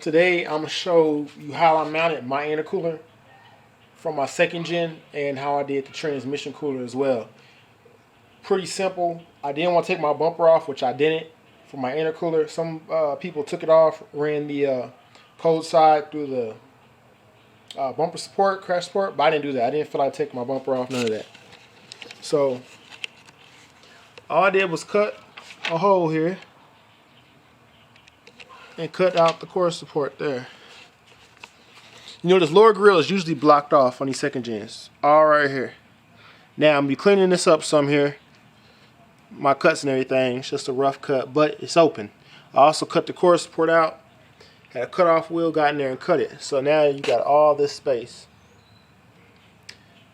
Today I'm going to show you how I mounted my intercooler from my second gen and how I did the transmission cooler as well. Pretty simple. I didn't want to take my bumper off, which I didn't, for my intercooler. Some people took it off, ran the cold side through the bumper support, crash support, but I didn't do that. I didn't feel like taking my bumper off, none of that. So all I did was cut a hole here and cut out the core support there. You know, this lower grill is usually blocked off on these second gens. All right here. Now I'm gonna be cleaning this up some here. My cuts and everything. It's just a rough cut, but it's open. I also cut the core support out. Had a cut off wheel, got in there and cut it. So now you got all this space.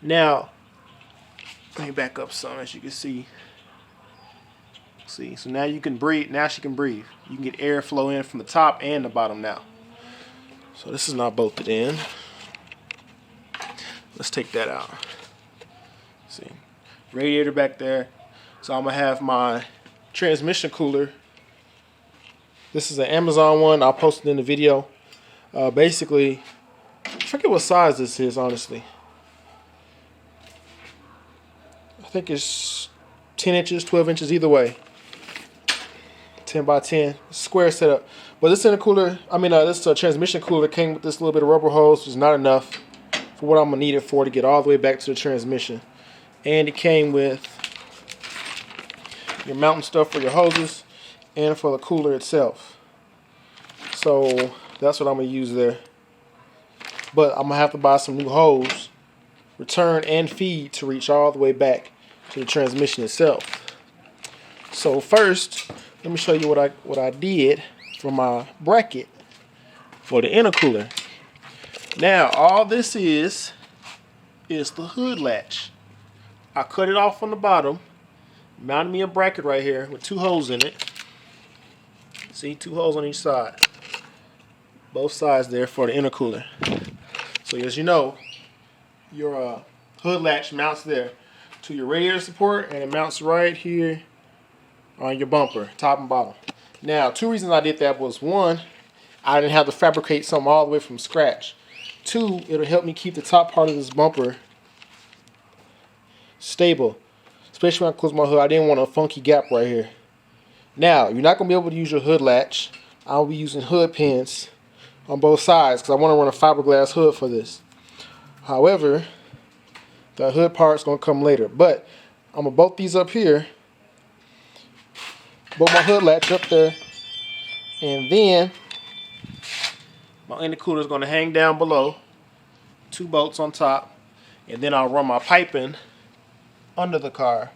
Now, let me back up some as you can see. See, so now you can breathe. Now she can breathe. You can get airflow in from the top and the bottom now. So this is not bolted in. Let's take that out. See, radiator back there. So I'm gonna have my transmission cooler. This is an Amazon one. I'll post it in the video. Basically, I forget what size this is, honestly. I think it's 10 inches, 12 inches, either way. 10 by 10, square setup. But this intercooler, this transmission cooler came with this little bit of rubber hose, which is not enough for what I'm gonna need it for to get all the way back to the transmission. And it came with your mounting stuff for your hoses and for the cooler itself. So that's what I'm gonna use there. But I'm gonna have to buy some new hose, return and feed to reach all the way back to the transmission itself. So first, let me show you what I did for my bracket for the intercooler. Now all this is the hood latch. I cut it off on the bottom, mounted me a bracket right here with 2 holes in it. See, 2 holes on each side. Both sides there for the intercooler. So as you know, your hood latch mounts there to your radiator support, and it mounts right here on your bumper, top and bottom. Now, 2 reasons I did that was, 1, I didn't have to fabricate something all the way from scratch. 2, it'll help me keep the top part of this bumper stable, especially when I close my hood. I didn't want a funky gap right here. Now, you're not going to be able to use your hood latch. I'll be using hood pins on both sides because I want to run a fiberglass hood for this. However, the hood part's going to come later. But I'm going to bolt these up here. Bolt my hood latch up there. And then my intercooler is going to hang down below. 2 bolts on top. And then I'll run my piping under the car.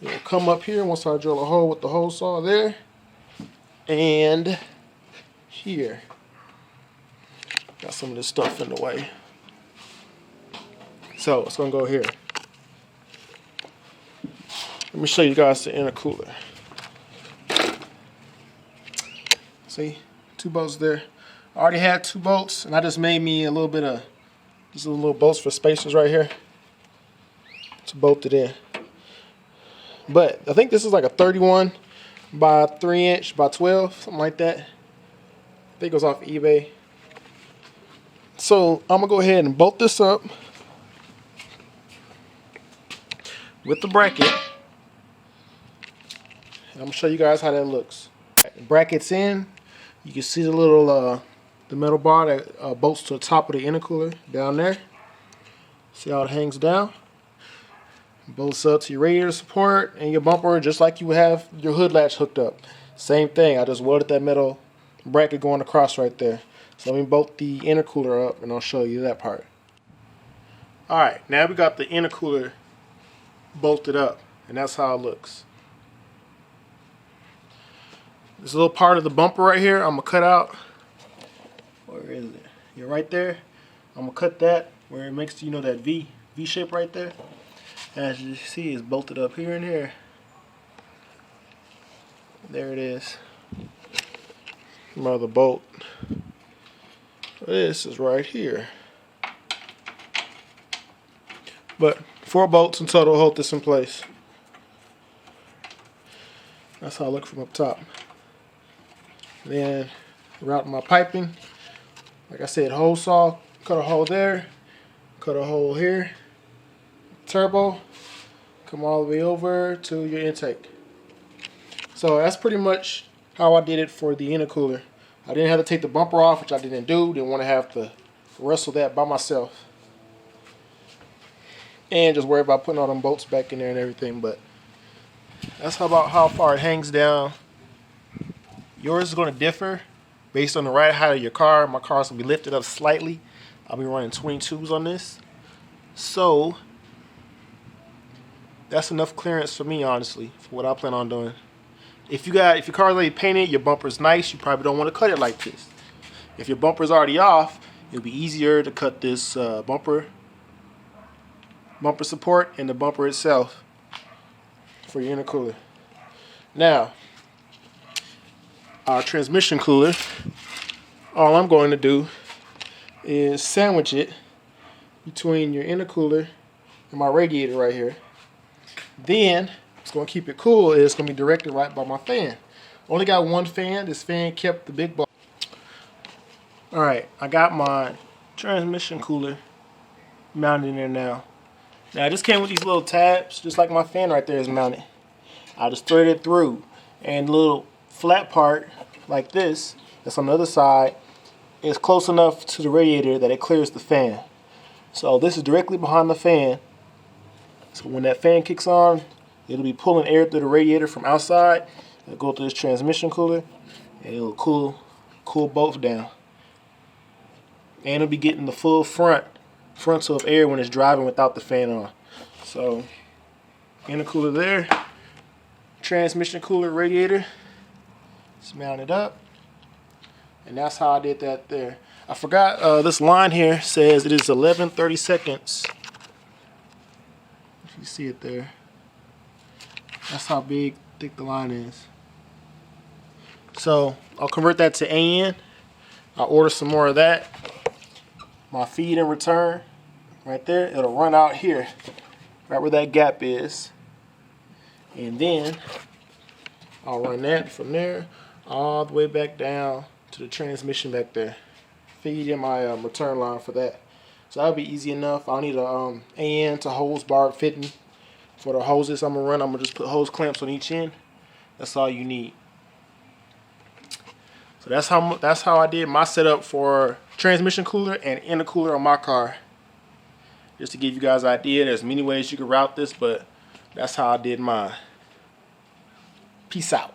It'll come up here once I drill a hole with the hole saw there. And here. Got some of this stuff in the way. So it's going to go here. Let me show you guys the intercooler. See, 2 bolts there. I already had 2 bolts, and I just made me a little bit of these little bolts for spacers right here to bolt it in. But I think this is like a 31 by 3 inch by 12, something like that. I think it goes off eBay. So I'm gonna go ahead and bolt this up with the bracket. I'm gonna show you guys how that looks. The bracket's in. You can see the little the metal bar that bolts to the top of the intercooler down there. See how it hangs down? Bolts up to your radiator support and your bumper, just like you would have your hood latch hooked up. Same thing. I just welded that metal bracket going across right there. So let me bolt the intercooler up and I'll show you that part. Alright, now we got the intercooler bolted up, and that's how it looks. This little part of the bumper right here, I'm going to cut out. Where is it? You're right there. I'm going to cut that where it makes, you know, that V shape right there. As you see, it's bolted up here and here. There it is. My other bolt. This is right here. But 4 bolts in total hold this in place. That's how I look from up top. And then route my piping. Like I said, hole saw, cut a hole there, cut a hole here, turbo, come all the way over to your intake. So that's pretty much how I did it for the intercooler. I didn't have to take the bumper off, which I didn't do. Didn't want to have to wrestle that by myself. And just worry about putting all them bolts back in there and everything. But that's about how far it hangs down. Yours is going to differ based on the ride height of your car. My car's going to be lifted up slightly. I'll be running 22s on this. So that's enough clearance for me, honestly, for what I plan on doing. If your car's already painted, your bumper's nice, you probably don't want to cut it like this. If your bumper's already off, it'll be easier to cut this bumper support and the bumper itself for your intercooler. Now, our transmission cooler, all I'm going to do is sandwich it between your intercooler and my radiator right here. Then it's going to keep it cool. It's going to be directed right by my fan. Only got one fan. This fan kept the big ball. Alright, I got my transmission cooler mounted in there now. Now I just came with these little tabs, just like my fan right there is mounted. I just threaded it through, and the little flat part like this that's on the other side is close enough to the radiator that it clears the fan. So this is directly behind the fan. So when that fan kicks on, it'll be pulling air through the radiator from outside. It'll go through this transmission cooler, and it'll cool both down. And it'll be getting the full frontal of air when it's driving without the fan on. So intercooler there, transmission cooler, radiator. It's mounted up, and that's how I did that there. I forgot this line here says it is 11/30 seconds. If you see it there, that's how thick the line is. So I'll convert that to AN. I'll order some more of that. My feed and return right there, it'll run out here, right where that gap is, and then I'll run that from there all the way back down to the transmission back there. Feed in my return line for that. So that'll be easy enough. I'll need a AN to hose bar fitting for the hoses I'm gonna run. I'm gonna just put hose clamps on each end. That's all you need. So that's how I did my setup for transmission cooler and intercooler on my car. Just to give you guys an idea, there's many ways you can route this, but that's how I did mine. Peace out.